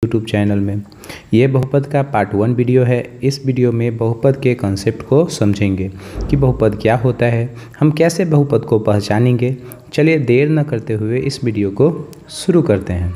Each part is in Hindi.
यूट्यूब चैनल में। ये बहुपद का पार्ट 1 वीडियो है। इस वीडियो में बहुपद के कॉन्सेप्ट को समझेंगे कि बहुपद क्या होता है, हम कैसे बहुपद को पहचानेंगे। चलिए देर न करते हुए इस वीडियो को शुरू करते हैं।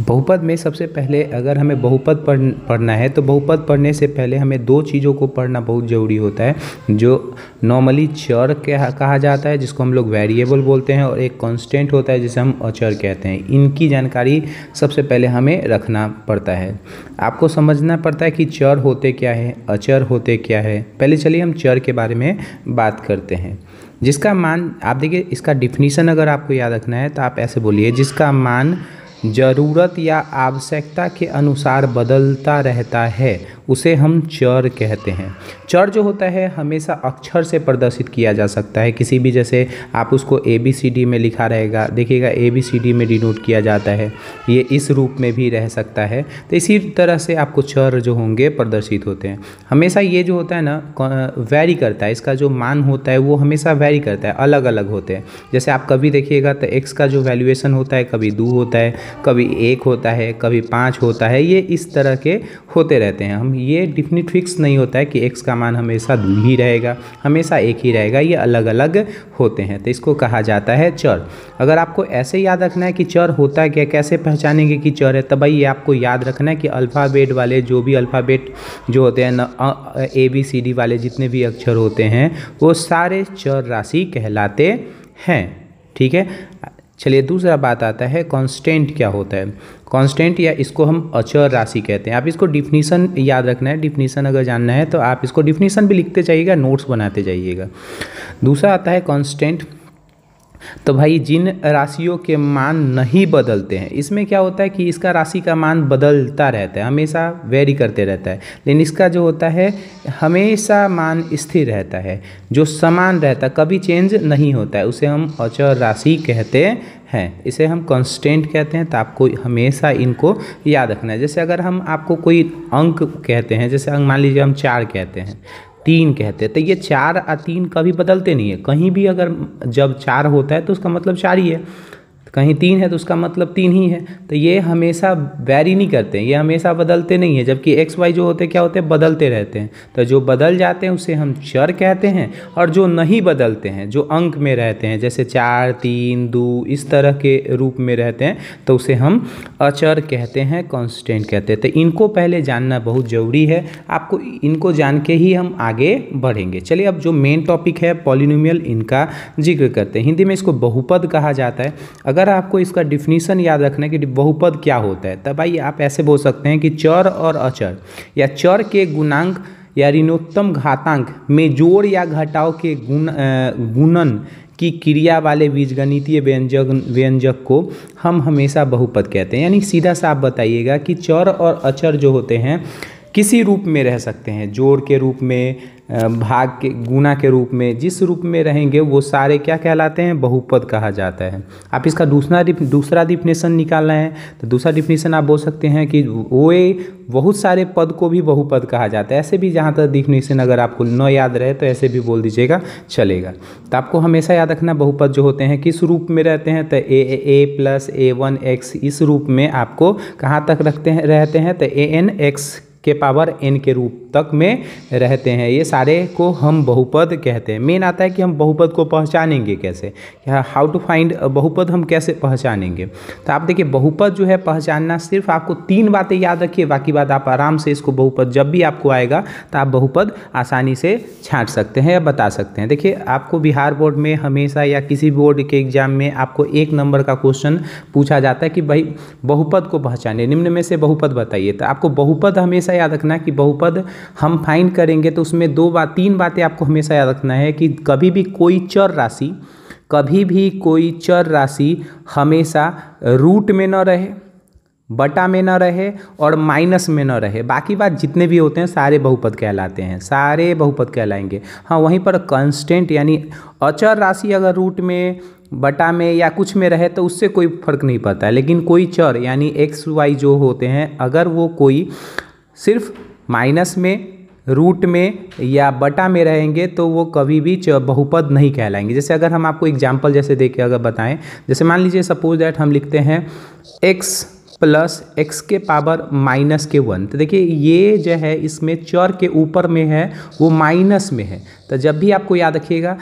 बहुपद में सबसे पहले अगर हमें बहुपद पढ़ना है तो बहुपद पढ़ने से पहले हमें दो चीज़ों को पढ़ना बहुत ज़रूरी होता है, जो नॉर्मली चर कहा जाता है, जिसको हम लोग वेरिएबल बोलते हैं, और एक कांस्टेंट होता है जिसे हम अचर कहते हैं। इनकी जानकारी सबसे पहले हमें रखना पड़ता है। आपको समझना पड़ता है कि चर होते क्या है, अचर होते क्या है। पहले चलिए हम चर के बारे में बात करते हैं। जिसका मान, आप देखिए इसका डिफिनीसन अगर आपको याद रखना है तो आप ऐसे बोलिए, जिसका मान ज़रूरत या आवश्यकता के अनुसार बदलता रहता है उसे हम चर कहते हैं। चर जो होता है हमेशा अक्षर से प्रदर्शित किया जा सकता है। किसी भी, जैसे आप उसको ABCD में लिखा रहेगा, देखिएगा ABCD में डिनोट किया जाता है, ये इस रूप में भी रह सकता है। तो इसी तरह से आपको चर जो होंगे प्रदर्शित होते हैं। हमेशा ये जो होता है ना वैरी करता है, इसका जो मान होता है वो हमेशा वैरी करता है, अलग अलग होते हैं। जैसे आप कभी देखिएगा तो x का जो वैल्यूएशन होता है कभी 2 होता है, कभी 1 होता है, कभी 5 होता है, ये इस तरह के होते रहते हैं। हम ये डिफिनिट फिक्स नहीं होता है कि x का मान हमेशा 2 ही रहेगा, हमेशा 1 ही रहेगा, ये अलग अलग होते हैं। तो इसको कहा जाता है चर। अगर आपको ऐसे याद रखना है कि चर होता है क्या, कैसे पहचानेंगे कि चर है, तब भाई ये आपको याद रखना है कि अल्फ़ाबेट वाले जो भी अल्फ़ाबेट जो होते हैं ना, ABCD वाले जितने भी अक्षर होते हैं वो सारे चर राशि कहलाते हैं। ठीक है, चलिए दूसरा बात आता है कांस्टेंट क्या होता है। कांस्टेंट या इसको हम अचर राशि कहते हैं। आप इसको डिफिनीसन याद रखना है, डिफिनीसन अगर जानना है तो आप इसको डिफिनीसन भी लिखते जाइएगा, नोट्स बनाते जाइएगा। दूसरा आता है कांस्टेंट। तो भाई जिन राशियों के मान नहीं बदलते हैं, इसमें क्या होता है कि इसका राशि का मान बदलता रहता है, हमेशा वेरी करते रहता है, लेकिन इसका जो होता है हमेशा मान स्थिर रहता है, जो समान रहता है, कभी चेंज नहीं होता है, उसे हम अचर राशि कहते हैं, इसे हम कांस्टेंट कहते हैं। तो आपको हमेशा इनको याद रखना है। जैसे अगर हम आपको कोई अंक कहते हैं, जैसे अंक मान लीजिए हम 4 कहते हैं, 3 कहते हैं, तो ये 4 और 3 कभी बदलते नहीं है। कहीं भी अगर जब 4 होता है तो उसका मतलब 4 ही है, कहीं 3 है तो उसका मतलब 3 ही है। तो ये हमेशा वैरी नहीं करते हैं, ये हमेशा बदलते नहीं है। जबकि XY जो होते क्या होते हैं, बदलते रहते हैं। तो जो बदल जाते हैं उसे हम चर कहते हैं, और जो नहीं बदलते हैं, जो अंक में रहते हैं, जैसे 4, 3, 2 इस तरह के रूप में रहते हैं, तो उसे हम अचर कहते हैं, कांस्टेंट कहते हैं। तो इनको पहले जानना बहुत ज़रूरी है। आपको इनको जान के ही हम आगे बढ़ेंगे। चलिए अब जो मेन टॉपिक है पॉलिनोमियल, इनका जिक्र करते हैं। हिंदी में इसको बहुपद कहा जाता है। अगर आपको इसका डिफिनीसन याद रखना है कि बहुपद क्या होता है, तब भाई आप ऐसे बोल सकते हैं कि चर और अचर या चर के गुणांक या ऋणोत्तम घातांक में जोड़ या घटाव के गुणन की क्रिया वाले बीजगणितीय व्यंजक को हम हमेशा बहुपद कहते हैं। यानी सीधा सा आप बताइएगा कि चर और अचर जो होते हैं किसी रूप में रह सकते हैं, जोड़ के रूप में, भाग के, गुणा के रूप में, जिस रूप में रहेंगे वो सारे क्या कहलाते हैं, बहुपद कहा जाता है। आप इसका दूसरा डिफिनेशन निकालना है तो दूसरा डिफिनेशन आप बोल सकते हैं कि वो बहुत सारे पद को भी बहुपद कहा जाता है। ऐसे भी जहाँ तक डिफिनेशन अगर आपको न याद रहे तो ऐसे भी बोल दीजिएगा, चलेगा। तो आपको हमेशा याद रखना बहुपद जो होते हैं किस रूप में रहते हैं, तो a + a1x इस रूप में आपको कहाँ तक रहते हैं, तो an(x) के पावर n के रूप तक में रहते हैं। ये सारे को हम बहुपद कहते हैं। मेन आता है कि हम बहुपद को पहचानेंगे कैसे, हाउ टू फाइंड बहुपद, हम कैसे पहचानेंगे। तो आप देखिए बहुपद जो है पहचानना, सिर्फ आपको 3 बातें याद रखिए, बाकी बात आप आराम से इसको बहुपद जब भी आपको आएगा तो आप बहुपद आसानी से छांट सकते हैं या बता सकते हैं। देखिए आपको बिहार बोर्ड में हमेशा या किसी बोर्ड के एग्जाम में आपको 1 नंबर का क्वेश्चन पूछा जाता है कि भाई बहुपद को पहचाने, निम्न में से बहुपद बताइए। तो आपको बहुपद हमेशा याद रखना कि बहुपद हम फाइंड करेंगे तो उसमें 3 बातें आपको हमेशा याद रखना है कि कभी भी कोई चर राशि हमेशा रूट में न रहे, बटा में न रहे और माइनस में न रहे। बाकी बात जितने भी होते हैं सारे बहुपद कहलाते हैं, सारे बहुपद कहलाएंगे। हाँ, वहीं पर कांस्टेंट यानी अचर राशि अगर रूट में, बटा में या कुछ में रहे तो उससे कोई फर्क नहीं पड़ता है। लेकिन कोई चर यानी XY जो होते हैं, अगर वो कोई सिर्फ माइनस में रूट में या बटा में रहेंगे तो वो कभी भी बहुपद नहीं कहलाएंगे। जैसे अगर हम आपको एग्जांपल जैसे दे के अगर बताएं, जैसे मान लीजिए सपोज दैट हम लिखते हैं x प्लस एक्स के पावर माइनस के 1, तो देखिए ये जो है इसमें चर के ऊपर में है वो माइनस में है, तो जब भी आपको याद रखिएगा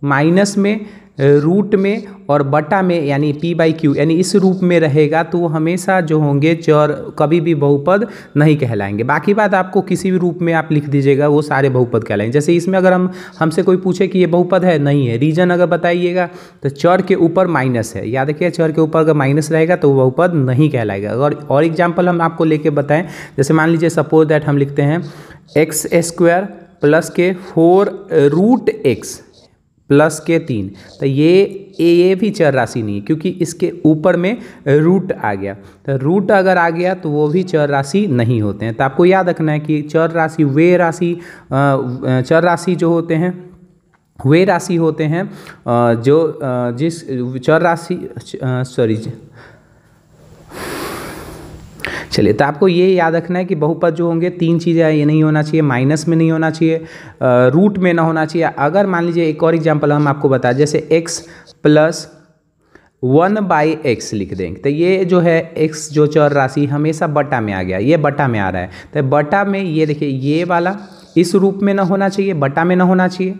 माइनस में रूट में और बटा में यानी p/q यानी इस रूप में रहेगा तो वो हमेशा जो होंगे चर कभी भी बहुपद नहीं कहलाएंगे। बाकी बात आपको किसी भी रूप में आप लिख दीजिएगा वो सारे बहुपद कहलाएंगे। जैसे इसमें अगर हमसे कोई पूछे कि ये बहुपद है, नहीं है, रीजन अगर बताइएगा तो चर के ऊपर माइनस है, याद रखिए चर के ऊपर अगर माइनस रहेगा तो वो बहुपद नहीं कहलाएगा। और एग्जाम्पल हम आपको लेके बताएं, जैसे मान लीजिए सपोज दैट हम लिखते हैं x² प्लस के 4 रूट x प्लस के 3, तो ये भी चर राशि नहीं है क्योंकि इसके ऊपर में रूट आ गया, तो रूट अगर आ गया तो वो भी चर राशि नहीं होते हैं। तो आपको याद रखना है कि चर राशि जो होते हैं वे राशि होते हैं जो जिस चर राशि चलिए, तो आपको ये याद रखना है कि बहुपद जो होंगे 3 चीज़ें, ये नहीं होना चाहिए, माइनस में नहीं होना चाहिए, रूट में ना होना चाहिए। अगर मान लीजिए एक और एग्जांपल हम आपको बताएं, जैसे x प्लस 1/x लिख देंगे, तो ये जो है x जो चर राशि हमेशा बटा में आ गया, ये बटा में आ रहा है, तो बटा में ये देखिए ये वाला इस रूप में ना होना चाहिए, बटा में ना होना चाहिए,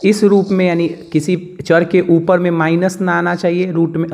इस रूप में यानी किसी चर के ऊपर में माइनस ना आना चाहिए रूट में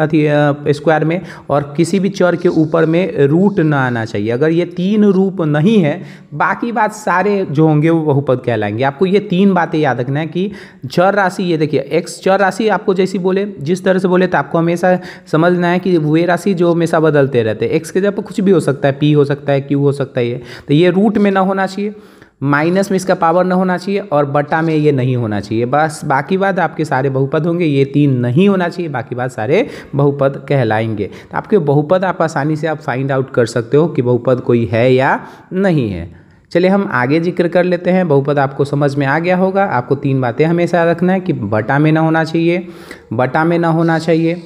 स्क्वायर में, और किसी भी चर के ऊपर में रूट ना आना चाहिए। अगर ये 3 रूप नहीं है बाकी बात सारे जो होंगे वो बहुपद कहलाएंगे। आपको ये 3 बातें याद रखना है कि चर राशि, ये देखिए x चर राशि आपको जैसी बोले जिस तरह से बोले तो आपको हमेशा समझना है कि वे राशि जो हमेशा बदलते रहते हैं, x के जगह कुछ भी हो सकता है, p हो सकता है, q हो सकता है, तो ये रूट में ना होना चाहिए, माइनस में इसका पावर ना होना चाहिए और बटा में ये नहीं होना चाहिए। बस बाकी बात आपके सारे बहुपद होंगे, ये 3 नहीं होना चाहिए, बाकी बात सारे बहुपद कहलाएंगे। तो आपके बहुपद आप आसानी से आप फाइंड आउट कर सकते हो कि बहुपद कोई है या नहीं है। चलिए हम आगे जिक्र कर लेते हैं। बहुपद आपको समझ में आ गया होगा। आपको 3 बातें हमेशा रखना है कि बटा में ना होना चाहिए, बटा में ना होना चाहिए,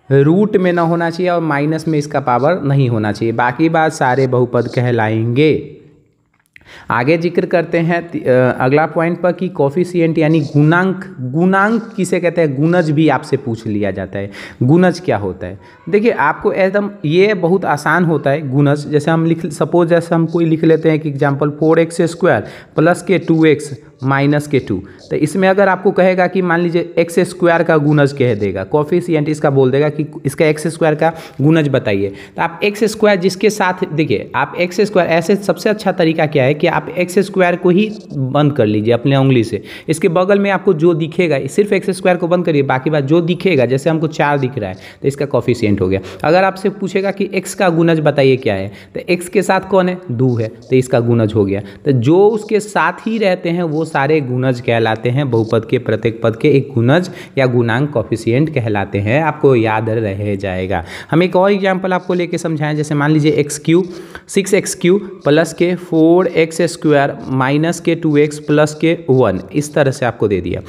रूट में ना होना चाहिए और माइनस में इसका पावर नहीं होना चाहिए, बाकी बात सारे बहुपद कहलाएंगे। आगे जिक्र करते हैं अगला पॉइंट पर कि कोफिशिएंट यानी गुणांक किसे कहते हैं, गुणज भी आपसे पूछ लिया जाता है। गुणज क्या होता है, देखिए आपको एकदम ये बहुत आसान होता है गुणज। जैसे हम सपोज जैसे हम कोई लिख लेते हैं कि एग्जांपल 4x² प्लस के 2x माइनस के 2, तो इसमें अगर आपको कहेगा कि मान लीजिए x² का गुणज कह देगा, कोफिशिएंट इसका बोल देगा कि इसका x² का गुणज बताइए, तो आप x² जिसके साथ देखिए आप x² ऐसे सबसे अच्छा तरीका क्या है कि आप x² को ही बंद कर लीजिए अपने उंगली से, इसके बगल में आपको जो दिखेगा सिर्फ x² को बंद करिए, बाकी बात जो दिखेगा, जैसे हमको 4 दिख रहा है तो इसका कोफिशिएंट हो गया। अगर आपसे पूछेगा कि x का गुणज बताइए क्या है, तो x के साथ कौन है, 2 है, तो इसका गुणज हो गया। तो जो उसके साथ ही रहते हैं वो सारे गुणज कहलाते हैं। बहुपद के प्रत्येक पद के एक गुणज या गुणांक कोफिशिएंट कहलाते हैं, आपको याद रह जाएगा। हम एक और एग्जांपल आपको लेके समझाएं, जैसे मान लीजिए 6x³ प्लस के 4x² माइनस के 2x प्लस के 1, इस तरह से आपको दे दिया।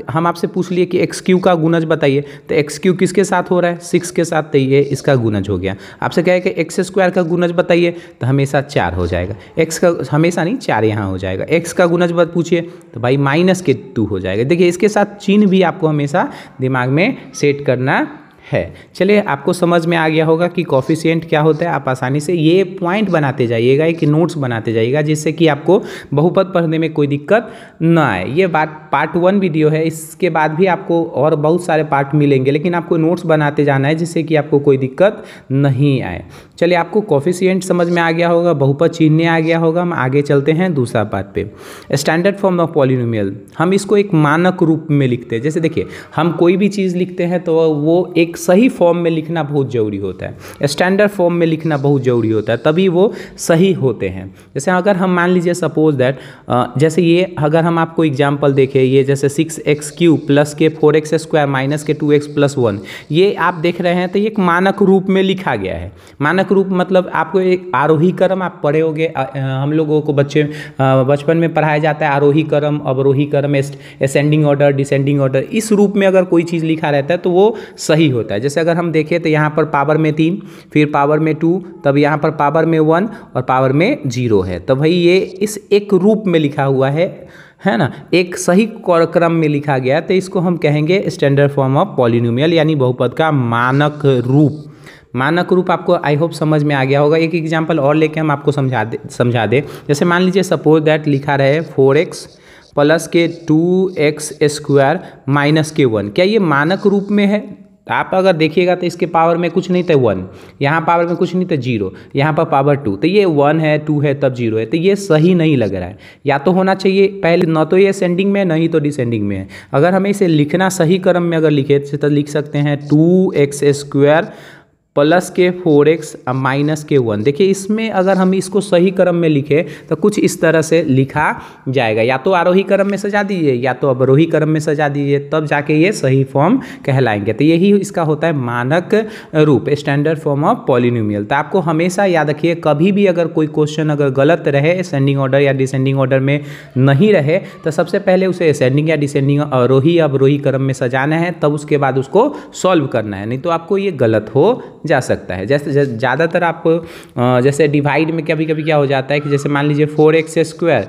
हम आपसे पूछ लिए कि x³ का गुणज बताइए, तो x³ किसके साथ हो रहा है, 6 के साथ, तो ये इसका गुणज हो गया। आपसे कहे कि x² का गुणज बताइए, तो हमेशा 4 हो जाएगा, x का हमेशा नहीं 4 यहाँ हो जाएगा। x का गुणज पूछिए तो भाई माइनस के 2 हो जाएगा। देखिए इसके साथ चिन्ह भी आपको हमेशा दिमाग में सेट करना है। चलिए आपको समझ में आ गया होगा कि कोफिशिएंट क्या होता है। आप आसानी से ये पॉइंट बनाते जाइएगा, एक नोट्स बनाते जाइएगा, जिससे कि आपको बहुपद पढ़ने में कोई दिक्कत ना आए। ये बात पार्ट 1 वीडियो है, इसके बाद भी आपको और बहुत सारे पार्ट मिलेंगे, लेकिन आपको नोट्स बनाते जाना है जिससे कि आपको कोई दिक्कत नहीं आए। चलिए आपको कोफिशिएंट समझ में आ गया होगा, बहुपद चिन्ह आ गया होगा। हम आगे चलते हैं दूसरा पार्ट पे। स्टैंडर्ड फॉर्म ऑफ पॉलिनोमियल, हम इसको एक मानक रूप में लिखते हैं। जैसे देखिए हम कोई भी चीज़ लिखते हैं तो वो एक सही फॉर्म में लिखना बहुत ज़रूरी होता है, स्टैंडर्ड फॉर्म में लिखना बहुत ज़रूरी होता है, तभी वो सही होते हैं। जैसे अगर हम मान लीजिए सपोज दैट जैसे ये अगर हम आपको एग्जांपल देखें, ये जैसे 6x³ प्लस के 4x² माइनस के 2x प्लस 1, ये आप देख रहे हैं तो ये एक मानक रूप में लिखा गया है। मानक रूप मतलब आपको एक आरोही क्रम आप पढ़े होंगे, हम लोगों को बचपन में पढ़ाया जाता है आरोही क्रम, अवरोही क्रम, असेंडिंग ऑर्डर, डिसेंडिंग ऑर्डर। इस रूप में अगर कोई चीज़ लिखा रहता है तो वो सही होता है। होता है। जैसे अगर हम देखें तो यहाँ पर पावर में 3, फिर पावर में 2, तब यहाँ पर पावर में 1 और पावर में 0 है। तो भाई ये इस एक रूप में लिखा हुआ है ना, एक सही क्रम में लिखा गया, तो इसको हम कहेंगे स्टैंडर्ड फॉर्म ऑफ पॉलिनोमियल, यानी बहुपद का मानक रूप। मानक रूप आपको आई होप समझ में आ गया होगा। एक एग्जांपल और लेके हम आपको समझा दे। जैसे मान लीजिए सपोज दैट लिखा रहे 4x प्लस के 2x² माइनस के 1। क्या ये मानक रूप में है? आप अगर देखिएगा तो इसके पावर में कुछ नहीं था 1, यहाँ पावर में कुछ नहीं था 0, यहाँ पर पावर 2, तो ये 1 है 2 है तब 0 है, तो ये सही नहीं लग रहा है। या तो होना चाहिए पहले, न तो ये असेंडिंग में है न ही तो डिसेंडिंग में है। अगर हमें इसे लिखना सही क्रम में अगर लिखे तो लिख सकते हैं 2x² प्लस के 4x माइनस के 1। देखिए इसमें अगर हम इसको सही क्रम में लिखें तो कुछ इस तरह से लिखा जाएगा, या तो आरोही क्रम में सजा दीजिए या तो अवरोही क्रम में सजा दीजिए, तब जाके ये सही फॉर्म कहलाएंगे। तो यही इसका होता है मानक रूप, स्टैंडर्ड फॉर्म ऑफ पॉलिनोमियल। तो आपको हमेशा याद रखिए, कभी भी अगर कोई क्वेश्चन अगर गलत रहे, असेंडिंग ऑर्डर या डिसेंडिंग ऑर्डर में नहीं रहे, तो सबसे पहले उसे असेंडिंग या डिसेंडिंग आरोही या अवरोही क्रम में सजाना है, तब उसके बाद उसको सॉल्व करना है, नहीं तो आपको ये गलत हो जा सकता है। जैसे ज़्यादातर आप जैसे डिवाइड में कभी कभी क्या हो जाता है कि जैसे मान लीजिए 4x²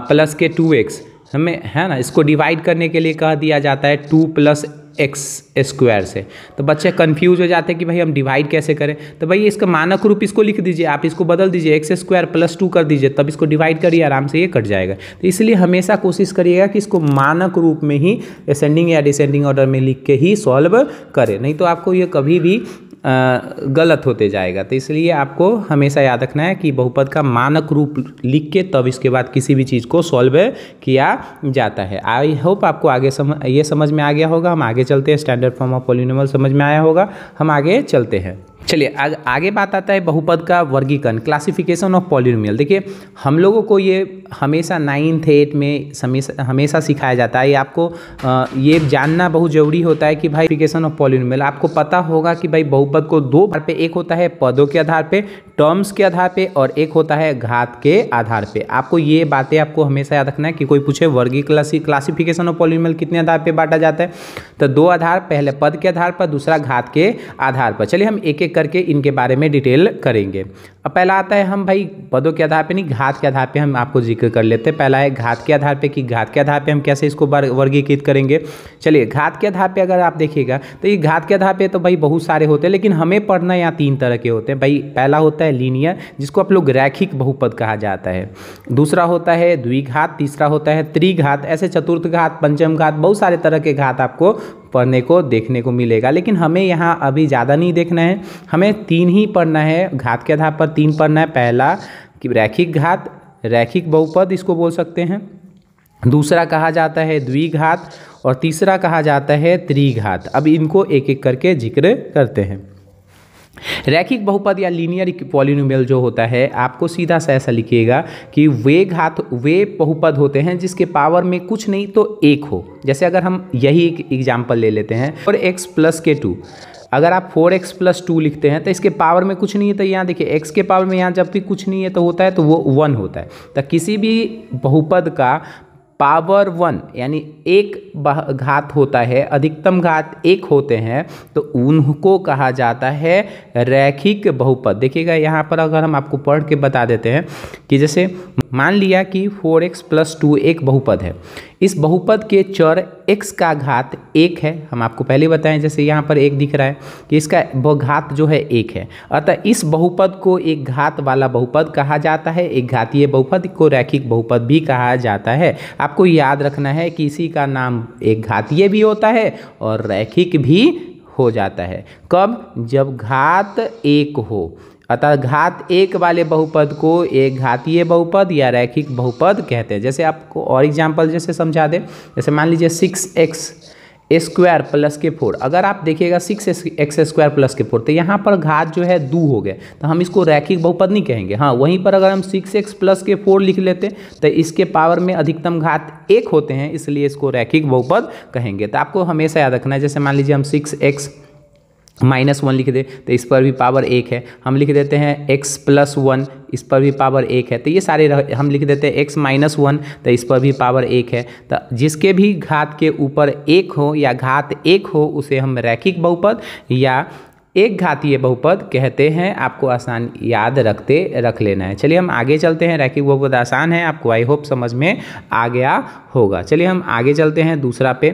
प्लस के 2x, हमें है ना, इसको डिवाइड करने के लिए कह दिया जाता है 2 + x² से, तो बच्चे कंफ्यूज हो जाते हैं कि भाई हम डिवाइड कैसे करें। तो भाई इसका मानक रूप इसको लिख दीजिए, आप इसको बदल दीजिए, x² + 2 कर दीजिए, तब इसको डिवाइड करिए, आराम से ये कट जाएगा। तो इसलिए हमेशा कोशिश करिएगा कि इसको मानक रूप में ही असेंडिंग या डिसेंडिंग ऑर्डर में लिख के ही सॉल्व करें, नहीं तो आपको ये कभी भी गलत होते जाएगा। तो इसलिए आपको हमेशा याद रखना है कि बहुपद का मानक रूप लिख के तब इसके बाद किसी भी चीज़ को सॉल्व किया जाता है। आई होप आपको आगे ये समझ में आ गया होगा। हम आगे चलते हैं, स्टैंडर्ड फॉर्म ऑफ पॉलिनोमियल समझ में आया होगा, हम आगे चलते हैं। चलिए आगे बात आता है बहुपद का वर्गीकरण, क्लासिफिकेशन ऑफ पॉलिनोमियल। देखिए हम लोगों को ये हमेशा 9th 8th में हमेशा सिखाया जाता है, ये आपको ये जानना बहुत ज़रूरी होता है कि भाई क्लासिफिकेशन ऑफ पॉलिनोमियल। आपको पता होगा कि भाई बहुपद को दो आधार पे, एक होता है पदों के आधार पे, टर्म्स के आधार पे, और एक होता है घात के आधार पे। आपको ये बातें आपको हमेशा याद रखना है कि कोई पूछे क्लासिफिकेशन ऑफ पॉलिनोमियल कितने आधार पे बांटा जाता है, तो 2 आधार, पहले पद के आधार पर, दूसरा घात के आधार पर। चलिए हम एक एक करके इनके बारे में डिटेल करेंगे। अब पहला आता है, हम भाई पदों के आधार पे नहीं, घात के आधार पे हम आपको जिक्र कर लेते हैं। पहला है घात के आधार पे, कि घात के आधार पे हम कैसे इसको वर्गीकृत करेंगे। चलिए घात के आधार पे अगर आप देखिएगा तो ये घात के आधार पे तो भाई बहुत सारे होते हैं, लेकिन हमें पढ़ना यहाँ 3 तरह के होते हैं भाई। पहला होता है लीनियर, जिसको आप लोग रैखिक बहुपद कहा जाता है। दूसरा होता है द्विघात, तीसरा होता है त्रिघात, ऐसे चतुर्थ घात, पंचम घात, बहुत सारे तरह के घात आपको पढ़ने को देखने को मिलेगा। लेकिन हमें यहाँ अभी ज़्यादा नहीं देखना है, हमें 3 ही पढ़ना है, घात के आधार पर 3 पढ़ना है। पहला कि रैखिक घात, रैखिक बहुपद इसको बोल सकते हैं, दूसरा कहा जाता है द्विघात, और तीसरा कहा जाता है त्रिघात। अब इनको एक एक करके जिक्र करते हैं। रैखिक बहुपद या लीनियर पॉलिनोमियल जो होता है, आपको सीधा सा ऐसा लिखिएगा कि वे बहुपद होते हैं जिसके पावर में कुछ नहीं तो 1 हो। जैसे अगर हम यही एक एग्जाम्पल ले लेते हैं, 4x + के 2, अगर आप 4x + 2 लिखते हैं तो इसके पावर में कुछ नहीं है, तो यहाँ देखिए x के पावर में यहाँ जब भी कुछ नहीं है तो होता है तो वो 1 होता है। तो किसी भी बहुपद का पावर 1 यानी 1 घात होता है, अधिकतम घात 1 होते हैं, तो उनको कहा जाता है रैखिक बहुपद। देखिएगा यहाँ पर अगर हम आपको पढ़ के बता देते हैं कि जैसे मान लिया कि 4x + 2 एक बहुपद है, इस बहुपद के चर x का घात 1 है। हम आपको पहले बताएं, जैसे यहाँ पर 1 दिख रहा है कि इसका घात जो है 1 है, अतः इस बहुपद को एक घात वाला बहुपद कहा जाता है। एक घातीय बहुपद को रैखिक बहुपद भी कहा जाता है। आपको याद रखना है कि इसी का नाम एक घातीय भी होता है और रैखिक भी हो जाता है। कब? जब घात 1 हो। अतः घात 1 वाले बहुपद को एक घातीय बहुपद या रैखिक बहुपद कहते हैं। जैसे आपको और एग्जांपल जैसे समझा दें, जैसे मान लीजिए 6x² + के 4, अगर आप देखिएगा 6x² + के 4, तो यहाँ पर घात जो है 2 हो गए, तो हम इसको रैखिक बहुपद नहीं कहेंगे। हाँ, वहीं पर अगर हम 6x + के 4 लिख लेते तो इसके पावर में अधिकतम घात 1 होते हैं, इसलिए इसको रैखिक बहुपद कहेंगे। तो आपको हमेशा याद रखना है, जैसे मान लीजिए हम 6x -1 लिख दे तो इस पर भी पावर 1 है। हम लिख देते हैं x+1, इस पर भी पावर 1 है। तो ये सारे हम लिख देते हैं x-1 तो इस पर भी पावर 1 है। तो जिसके भी घात के ऊपर 1 हो या घात 1 हो उसे हम रैखिक बहुपद या एक घातीय बहुपद कहते हैं। आपको आसान याद रख लेना है। चलिए हम आगे चलते हैं। रैखिक बहुपद आसान है, आपको आई होप समझ में आ गया होगा। चलिए हम आगे चलते हैं दूसरा पे।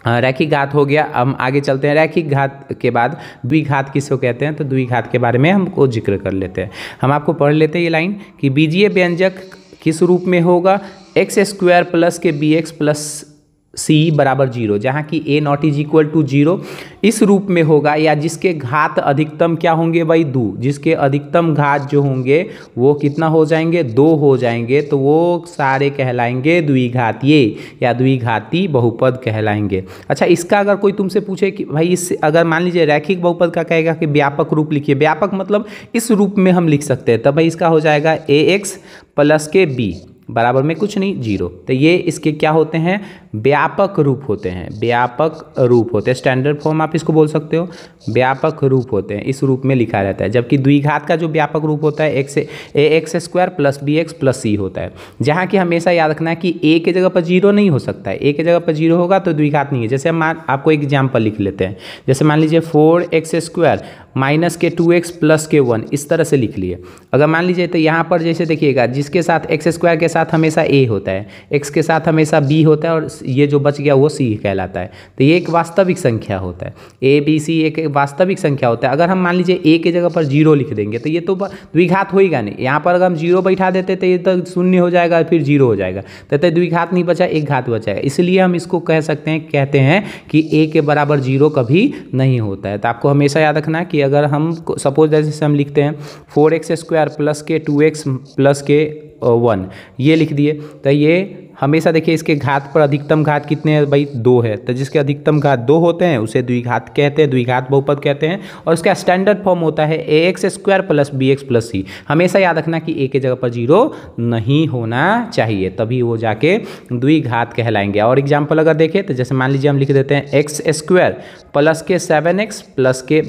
रैखिक घात हो गया, हम आगे चलते हैं। रैखिक घात के बाद द्विघात किसको कहते हैं, तो द्विघात के बारे में हमको जिक्र कर लेते हैं। हम आपको पढ़ लेते हैं ये लाइन कि बीजीय व्यंजक किस रूप में होगा, x² प्लस के bx प्लस c बराबर 0, जहाँ की a not is equal to 0 इस रूप में होगा, या जिसके घात अधिकतम क्या होंगे भाई 2, जिसके अधिकतम घात जो होंगे वो कितना हो जाएंगे 2 हो जाएंगे, तो वो सारे कहलाएंगे द्विघातीय या द्विघाती बहुपद कहलाएंगे। अच्छा, इसका अगर कोई तुमसे पूछे कि भाई इससे अगर मान लीजिए रैखिक बहुपद का कहेगा कि व्यापक रूप लिखिए, व्यापक मतलब इस रूप में हम लिख सकते हैं, तब भाई इसका हो जाएगा ax प्लस के b बराबर में कुछ नहीं 0। तो ये इसके क्या होते हैं, व्यापक रूप होते हैं, व्यापक रूप होते हैं। स्टैंडर्ड फॉर्म आप इसको बोल सकते हो, व्यापक रूप होते हैं, इस रूप में लिखा रहता है। जबकि द्विघात का जो व्यापक रूप होता है ax² plus bx plus c होता है, जहाँ की हमेशा याद रखना है कि a के जगह पर 0 नहीं हो सकता है। a के जगह पर 0 होगा तो द्विघात नहीं है। जैसे हम आपको एग्जाम्पल लिख लेते हैं, जैसे मान लीजिए 4x² माइनस के 2x प्लस के 1, इस तरह से लिख लिए। अगर मान लीजिए तो यहाँ पर जैसे देखिएगा, जिसके साथ x² के साथ हमेशा a होता है, x के साथ हमेशा b होता है, और ये जो बच गया वो c कहलाता है। तो ये एक वास्तविक संख्या होता है, a b c एक वास्तविक संख्या होता है। अगर हम मान लीजिए a के जगह पर 0 लिख देंगे तो ये तो द्विघात होएगा नहीं। यहाँ पर अगर हम 0 बैठा देते तो ये तो शून्य हो जाएगा, फिर 0 हो जाएगा, तो द्विघात नहीं बचा, एक घात बचाएगा। इसलिए हम इसको कहते हैं कि a के बराबर 0 कभी नहीं होता है। तो आपको हमेशा याद रखना है कि अगर हम सपोज जैसे हम लिखते हैं 4x² प्लस के 2x प्लस के 1, ये लिख दिए, तो ये हमेशा देखिए इसके घात पर अधिकतम घात कितने हैं भाई 2 है, तो जिसके अधिकतम घात 2 होते हैं उसे द्विघात कहते हैं, द्विघात बहुपद कहते हैं। और इसका स्टैंडर्ड फॉर्म होता है ax² plus bx plus c। हमेशा याद रखना कि a के जगह पर 0 नहीं होना चाहिए, तभी वो जाके द्विघात कहलाएंगे। और एग्जाम्पल अगर देखें तो जैसे मान लीजिए हम लिख देते हैं x² प्लस के 7x प्लस के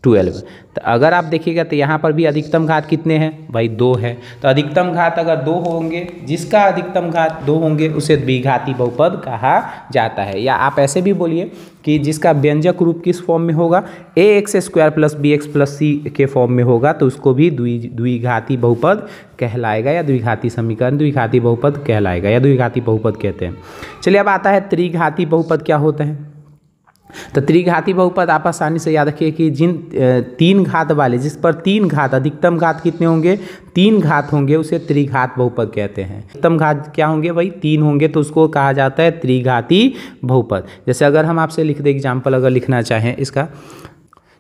12। तो अगर आप देखिएगा तो यहाँ पर भी अधिकतम घात कितने हैं भाई 2 है। तो अधिकतम घात अगर 2 होंगे, जिसका अधिकतम घात 2 होंगे उसे द्विघाती बहुपद कहा जाता है। या आप ऐसे भी बोलिए कि जिसका व्यंजक रूप किस फॉर्म में होगा, ax² plus bx plus c के फॉर्म में होगा, तो उसको भी द्विघाती बहुपद कहलाएगा, या द्विघाती समीकरण द्विघाती बहुपद कहलाएगा, या द्विघाती बहुपद कहते हैं। चलिए अब आता है त्रिघाती बहुपद क्या होता है। तो त्रिघाती बहुपद आप आसानी से याद रखिए कि जिन 3 घात वाले, जिस पर 3 घात, अधिकतम घात कितने होंगे 3 घात होंगे, उसे त्रिघात बहुपद कहते हैं। अधिकतम घात क्या होंगे भाई 3 होंगे, तो उसको कहा जाता है त्रिघाती बहुपद। जैसे अगर हम आपसे लिख दें एग्जाम्पल, अगर लिखना चाहें इसका,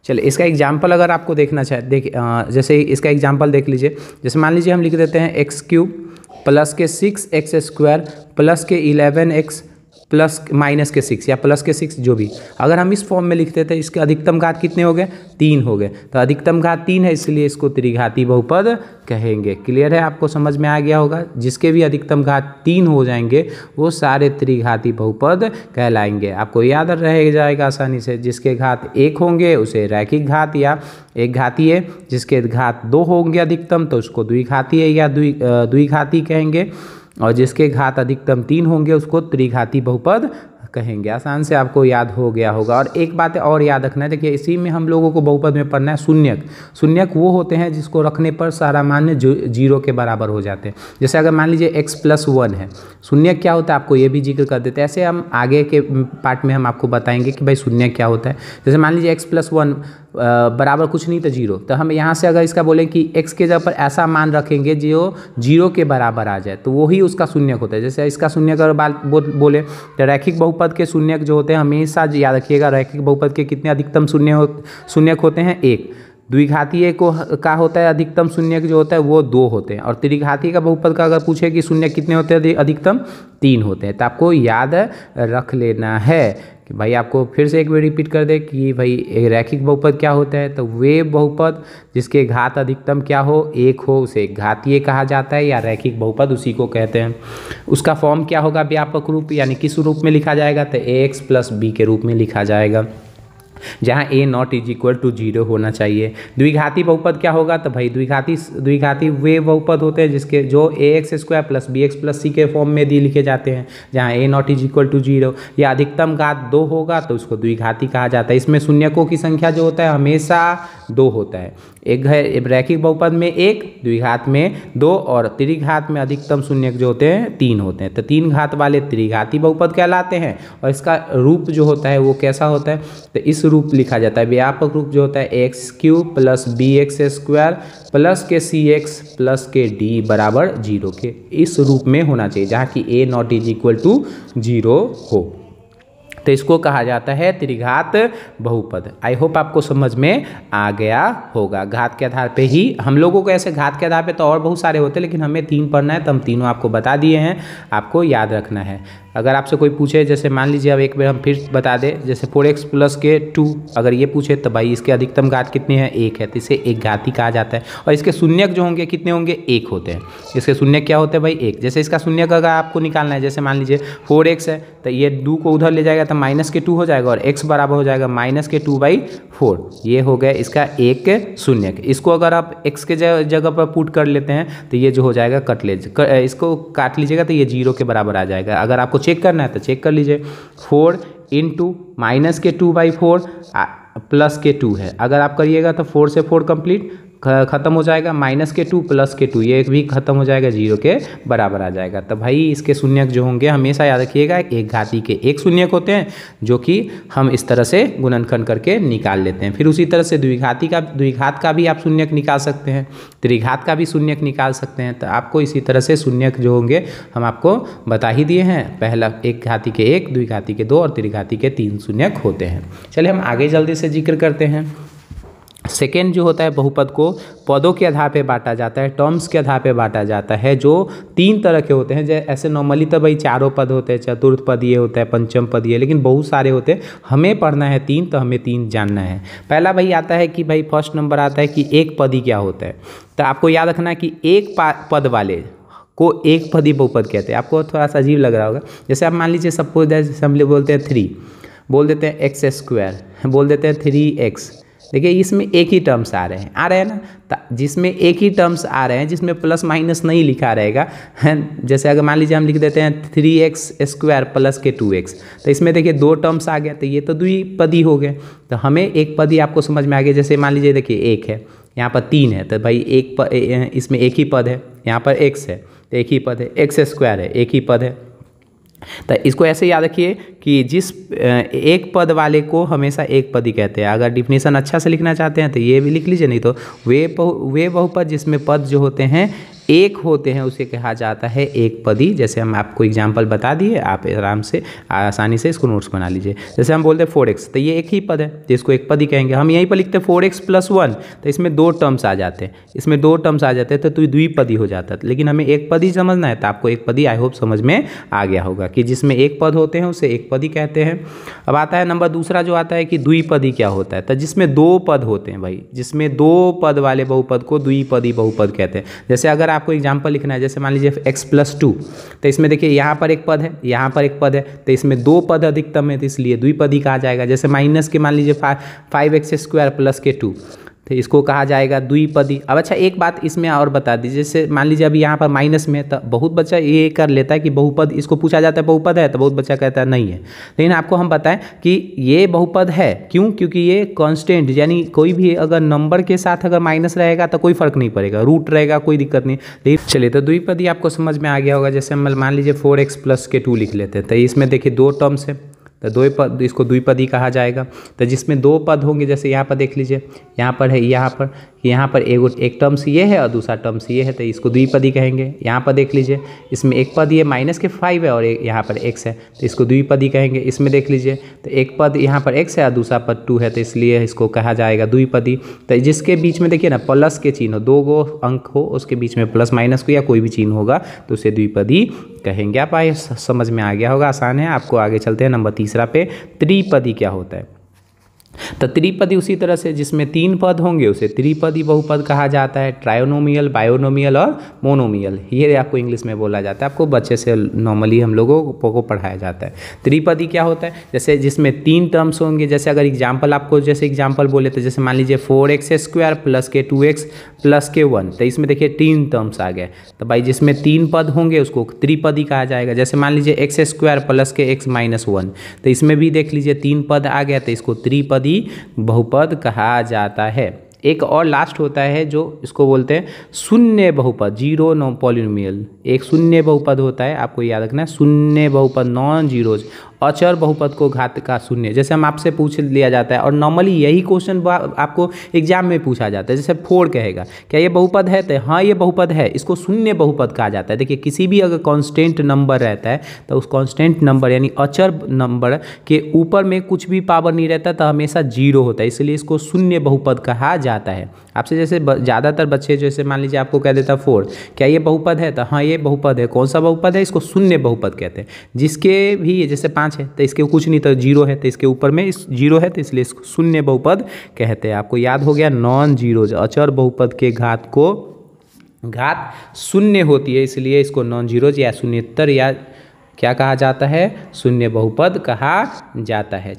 चलिए इसका एग्जाम्पल अगर आपको देखना चाहे, जैसे इसका एग्जाम्पल देख लीजिए। जैसे मान लीजिए हम लिख देते हैं x³ प्लस के 6x² प्लस के 11x प्लस माइनस के 6 या प्लस के 6, जो भी। अगर हम इस फॉर्म में लिखते थे, इसके अधिकतम घात कितने हो गए 3 हो गए, तो अधिकतम घात 3 है, इसलिए इसको त्रिघाती बहुपद कहेंगे। क्लियर है, आपको समझ में आ गया होगा। जिसके भी अधिकतम घात 3 हो जाएंगे वो सारे त्रिघाती बहुपद कहलाएंगे। आपको याद रह जाएगा आसानी से, जिसके घात 1 होंगे उसे रैखिक घात या एक घातीय, जिसके घात 2 होंगे अधिकतम तो उसको द्विघातीय या द्विघाती कहेंगे, और जिसके घात अधिकतम 3 होंगे उसको त्रिघाती बहुपद कहेंगे। आसान से आपको याद हो गया होगा। और एक बात और याद रखना है, देखिए इसी में हम लोगों को बहुपद में पढ़ना है शून्यक। शून्यक वो होते हैं जिसको रखने पर सारा मान 0 के बराबर हो जाते हैं। जैसे अगर मान लीजिए x+1 है, शून्यक क्या होता है आपको ये भी जिक्र कर देते हैं। ऐसे हम आगे के पार्ट में हम आपको बताएंगे कि भाई शून्यक क्या होता है। जैसे मान लीजिए x+1 बराबर कुछ नहीं तो 0, तो हम यहाँ से अगर इसका बोलें कि x के जगह पर ऐसा मान रखेंगे जो 0 के बराबर आ जाए, तो वही उसका शून्यक होता है। जैसे इसका शून्यक अगर बोले तो रैखिक बहुपद के शून्यक जो होते हैं, हमेशा याद रखिएगा रैखिक बहुपद के कितने अधिकतम शून्यक होते हैं 1। द्विघातीय का होता है अधिकतम शून्यक जो होता है वो 2 होते हैं, और त्रिघाती का बहुपद का अगर पूछे कि शून्यक कितने होते हैं अधिकतम 3 होते हैं। तो आपको याद रख लेना है कि भाई, आपको फिर से एक बार रिपीट कर दे कि भाई रैखिक बहुपद क्या होता है। तो वे बहुपद जिसके घात अधिकतम क्या हो 1 हो उसे घातीय कहा जाता है, या रैखिक बहुपद उसी को कहते हैं। उसका फॉर्म क्या होगा व्यापक रूप, यानी किस रूप में लिखा जाएगा, तो ax प्लस b के रूप में लिखा जाएगा। जहाँ a not is equal to 0 होना चाहिए। द्विघाती बहुपद क्या होगा, तो भाई द्विघाती वे बहुपद होते हैं जिसके जो ax square plus bx plus c के फॉर्म में लिखे जाते हैं, जहाँ a not is equal to 0 या अधिकतम घात 2 होगा तो उसको द्विघाती कहा जाता है। इसमें शून्यकों की संख्या जो होता है हमेशा 2 होता है। एक है रैखिक बहुपद में 1, द्विघात में 2 और त्रिघात में अधिकतम शून्यक जो होते हैं 3 होते हैं। तो 3 घात वाले त्रिघाती बहुपद कहलाते हैं। और इसका रूप जो होता है वो कैसा होता है, तो इस रूप लिखा जाता है, व्यापक रूप जो होता है x³ plus bx square plus के cx प्लस के d बराबर 0 के इस रूप में होना चाहिए, जहाँ की a not is equal to 0 हो। तो इसको कहा जाता है त्रिघात बहुपद। आई होप आपको समझ में आ गया होगा। घात के आधार पे ही हम लोगों को, ऐसे घात के आधार पे तो और बहुत सारे होते हैं, लेकिन हमें 3 पढ़ना है तो हम तीनों आपको बता दिए हैं, आपको याद रखना है। अगर आपसे कोई पूछे, जैसे मान लीजिए अब एक बार हम फिर बता दें, जैसे 4x प्लस के 2 अगर ये पूछे तो भाई इसके अधिकतम घात कितनी है, 1 है, तो इसे एक घाती कहा जाता है। और इसके शून्यक जो होंगे कितने होंगे, 1 होते हैं। इसके शून्यक क्या होते हैं भाई, 1। जैसे इसका शून्यक अगर आपको निकालना है, जैसे मान लीजिए 4x है तो ये 2 को उधर ले जाएगा तो माइनस के 2 हो जाएगा और x बराबर हो जाएगा माइनस के 2/4। ये हो गया इसका एक शून्यक। इसको अगर आप x के जगह पर पुट कर लेते हैं तो ये जो हो जाएगा इसको काट लीजिएगा तो ये 0 के बराबर आ जाएगा। अगर आपको चेक करना है तो चेक कर लीजिए, 4 इंटू माइनस के 2/4 प्लस के 2 है। अगर आप करिएगा तो 4 से 4 कंप्लीट खत्म हो जाएगा, माइनस के 2 प्लस के 2 ये भी खत्म हो जाएगा, 0 के बराबर आ जाएगा। तो भाई इसके शून्यक जो होंगे हमेशा याद रखिएगा, एक घाती के 1 शून्यक होते हैं जो कि हम इस तरह से गुणनखंड करके निकाल लेते हैं। फिर उसी तरह से द्विघात का भी आप शून्यक निकाल सकते हैं, त्रिघात का भी शून्यक निकाल सकते हैं। तो आपको इसी तरह से शून्यक जो होंगे हम आपको बता ही दिए हैं। पहला एक घाती के 1, द्विघाती के 2 और त्रिघाती के 3 शून्यक होते हैं। चलिए हम आगे जल्दी से जिक्र करते हैं। सेकेंड जो होता है, बहुपद को पदों के आधार पे बांटा जाता है, टर्म्स के आधार पे बांटा जाता है, जो 3 तरह के होते हैं। जैसे ऐसे नॉर्मली तो भाई 4 पद होते हैं, चतुर्थ पद ये होता है, पंचम पद ये, लेकिन बहुत सारे होते हैं। हमें पढ़ना है 3, तो हमें 3 जानना है। पहला भाई आता है कि भाई फर्स्ट नंबर आता है कि एक पदी क्या होता है। तो आपको याद रखना है कि एक पद वाले को एक पदी बहुपद कहते हैं। आपको थोड़ा सा अजीब लग रहा होगा। जैसे आप मान लीजिए सपोज जैसे हम लोग बोलते हैं 3, बोल देते हैं x², बोल देते हैं 3x। देखिए इसमें एक ही टर्म्स आ रहे हैं ना, जिसमें एक ही टर्म्स आ रहे हैं, जिसमें प्लस माइनस नहीं लिखा रहेगा। जैसे अगर मान लीजिए हम लिख देते हैं 3x² प्लस के 2x, तो इसमें देखिए 2 टर्म्स आ गया, तो ये तो द्विपदी हो गए। तो हमें एक पदी आपको समझ में आ गया। जैसे मान लीजिए देखिए 1 है, यहाँ पर 3 है, तो भाई इसमें एक ही पद है। यहाँ पर x है तो एक ही पद है, x² है एक ही पद है। तो इसको ऐसे याद रखिए कि जिस एक पद वाले को हमेशा एक पदी कहते हैं। अगर डिफिनीशन अच्छा से लिखना चाहते हैं तो ये भी लिख लीजिए, नहीं तो वे बहुपद जिसमें पद जो होते हैं एक होते हैं उसे कहा जाता है एक पदी। जैसे हम आपको एग्जांपल बता दिए, आप आराम से आसानी से इसको नोट्स बना लीजिए। जैसे हम बोलते हैं 4x, तो ये एक ही पद है जिसको एक पदी कहेंगे। हम यहीं पर लिखते हैं 4x + 1, तो इसमें 2 टर्म्स आ जाते हैं, इसमें 2 टर्म्स आ जाते हैं तो द्विपदी हो जाता है। लेकिन हमें एक पदी समझना है, तो आपको एक पदी आई होप समझ में आ गया होगा कि जिसमें एक पद होते हैं उसे एक पदी कहते हैं। अब आता है नंबर दूसरा जो आता है कि द्विपदी क्या होता है। तो जिसमें 2 पद होते हैं भाई, जिसमें 2 पद वाले बहुपद को द्विपदी बहुपद कहते हैं। जैसे अगर आपको एग्जाम्पल लिखना है, जैसे मान लीजिए x + 2, तो इसमें देखिए यहाँ पर एक पद है, यहाँ पर एक पद है, तो इसमें 2 पद अधिकतम है, तो इसलिए द्विपदी कहा जाएगा। जैसे माइनस के मान लीजिए 5x² प्लस के 2, तो इसको कहा जाएगा द्विपदी। अब अच्छा एक बात इसमें और बता दीजिए, जैसे मान लीजिए अभी यहाँ पर माइनस में, तो बहुत बच्चा ये कर लेता है कि बहुपद, इसको पूछा जाता है बहुपद है, तो बहुत बच्चा कहता है नहीं है। लेकिन आपको हम बताएं कि ये बहुपद है। क्यों? क्योंकि ये कांस्टेंट, यानी कोई भी अगर नंबर के साथ अगर माइनस रहेगा तो कोई फर्क नहीं पड़ेगा, रूट रहेगा कोई दिक्कत नहीं। लेकिन चलिए, तो द्विपदी आपको समझ में आ गया होगा। जैसे हम मान लीजिए 4x + के 2 लिख लेते हैं, तो इसमें देखिए 2 टर्म्स है, तो 2 पद, इसको द्विपदी कहा जाएगा। तो जिसमें 2 पद होंगे, जैसे यहाँ पर देख लीजिए, यहाँ पर है, यहाँ पर एक टर्म्स ये है और दूसरा टर्म्स ये है, तो इसको द्विपदी कहेंगे। यहाँ पर देख लीजिए, इसमें एक पद ये माइनस के 5 है और यहाँ पर x है, तो इसको द्विपदी कहेंगे। इसमें देख लीजिए, तो एक पद यहाँ पर x है और दूसरा पद 2 है, तो इसलिए इसको कहा जाएगा द्विपदी। तो जिसके बीच में देखिए ना प्लस के चिन्ह हो, 2 अंक हो, उसके बीच में प्लस माइनस को या कोई भी चिन्ह होगा तो उसे द्विपदी कहेंगे। आप आए समझ में आ गया होगा, आसान है। आपको आगे चलते हैं नंबर तीसरा पे, त्रिपदी क्या होता है। तो त्रिपदी उसी तरह से जिसमें 3 पद होंगे उसे त्रिपदी बहुपद कहा जाता है। ट्रायोनोमियल, बायोनोमियल और मोनोमियल, ये आपको इंग्लिश में बोला जाता है। आपको बच्चे से नॉर्मली हम लोगों को पढ़ाया जाता है। त्रिपदी क्या होता है, जैसे जिसमें 3 टर्म्स होंगे। जैसे अगर एग्जाम्पल आपको जैसे एग्जाम्पल बोले तो जैसे मान लीजिए 4x² प्लस के 2x प्लस के 1, तो इसमें देखिए 3 टर्म्स आ गए। तो भाई जिसमें 3 पद होंगे उसको त्रिपदी कहा जाएगा। जैसे मान लीजिए x² प्लस के x माइनस 1, तो इसमें भी देख लीजिए 3 पद आ गया, तो इसको त्रिपदी बहुपद कहा जाता है। एक और लास्ट होता है जो इसको बोलते हैं शून्य बहुपद, जीरो नॉन पॉलिनोमियल। एक शून्य बहुपद होता है, आपको याद रखना है, शून्य बहुपद, नॉन जीरोज, अचर बहुपद को घात का शून्य। जैसे हम आपसे पूछ लिया जाता है और नॉर्मली यही क्वेश्चन आपको एग्जाम में पूछा जाता है। जैसे 4 कहेगा क्या ये बहुपद है, तो हाँ ये बहुपद है, इसको शून्य बहुपद कहा जाता है। देखिए किसी भी अगर कांस्टेंट नंबर रहता है तो उस कांस्टेंट नंबर यानी अचर नंबर के ऊपर में कुछ भी पावर नहीं रहता तो हमेशा जीरो होता है, इसलिए इसको शून्य बहुपद कहा जाता है। आपसे जैसे ज़्यादातर बच्चे जैसे मान लीजिए आपको कह देता 4 क्या ये बहुपद है, तो हाँ ये बहुपद है। कौन सा बहुपद है, इसको शून्य बहुपद कहते हैं। जिसके भी जैसे 5 है तो इसके कुछ नहीं, तो 0 है तो इसके ऊपर में इस 0 है, तो इसलिए इसको शून्य बहुपद कहते हैं। आपको याद हो गया, नॉन जीरोज, अचर बहुपद के घात शून्य होती है, इसलिए इसको नॉन जीरोज या शून्यतर या क्या कहा जाता है, शून्य बहुपद कहा जाता है।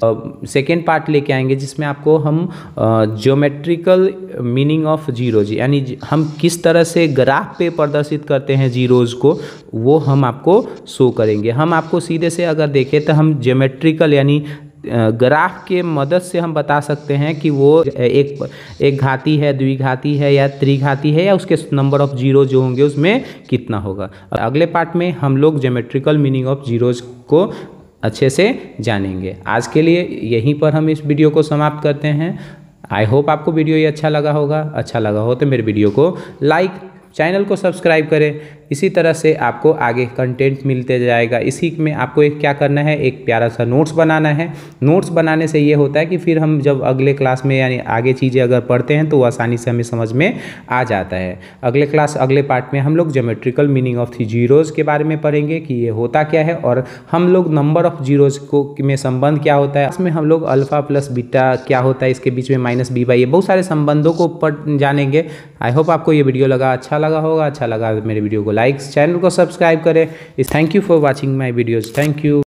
सेकेंड पार्ट लेके आएंगे जिसमें आपको हम ज्योमेट्रिकल मीनिंग ऑफ जीरोज, यानी हम किस तरह से ग्राफ पे प्रदर्शित करते हैं जीरोज को, वो हम आपको शो करेंगे। हम आपको सीधे से अगर देखें तो हम ज्योमेट्रिकल यानी ग्राफ के मदद से हम बता सकते हैं कि वो एक घाती है, द्विघाती है या त्रिघाती है, या उसके नंबर ऑफ जीरो जो होंगे उसमें कितना होगा। अगले पार्ट में हम लोग ज्योमेट्रिकल मीनिंग ऑफ जीरोज को अच्छे से जानेंगे। आज के लिए यहीं पर हम इस वीडियो को समाप्त करते हैं। आई होप आपको वीडियो ये अच्छा लगा होगा। अच्छा लगा हो तो मेरे वीडियो को लाइक, चैनल को सब्सक्राइब करें। इसी तरह से आपको आगे कंटेंट मिलते जाएगा। इसी में आपको एक क्या करना है, एक प्यारा सा नोट्स बनाना है। नोट्स बनाने से ये होता है कि फिर हम जब अगले क्लास में यानी आगे चीज़ें अगर पढ़ते हैं तो वो आसानी से हमें समझ में आ जाता है। अगले पार्ट में हम लोग ज्योमेट्रिकल मीनिंग ऑफ जीरोज़ के बारे में पढ़ेंगे कि ये होता क्या है, और हम लोग नंबर ऑफ जीरोज़ को में संबंध क्या होता है, इसमें हम लोग अल्फ़ा प्लस बीटा क्या होता है, इसके बीच में माइनस बी बाई, ये बहुत सारे संबंधों को जानेंगे। आई होप आपको ये वीडियो अच्छा लगा होगा। अच्छा लगा मेरे वीडियो को लाइक, चैनल को सब्सक्राइब करें। Thank you for watching my videos. Thank you.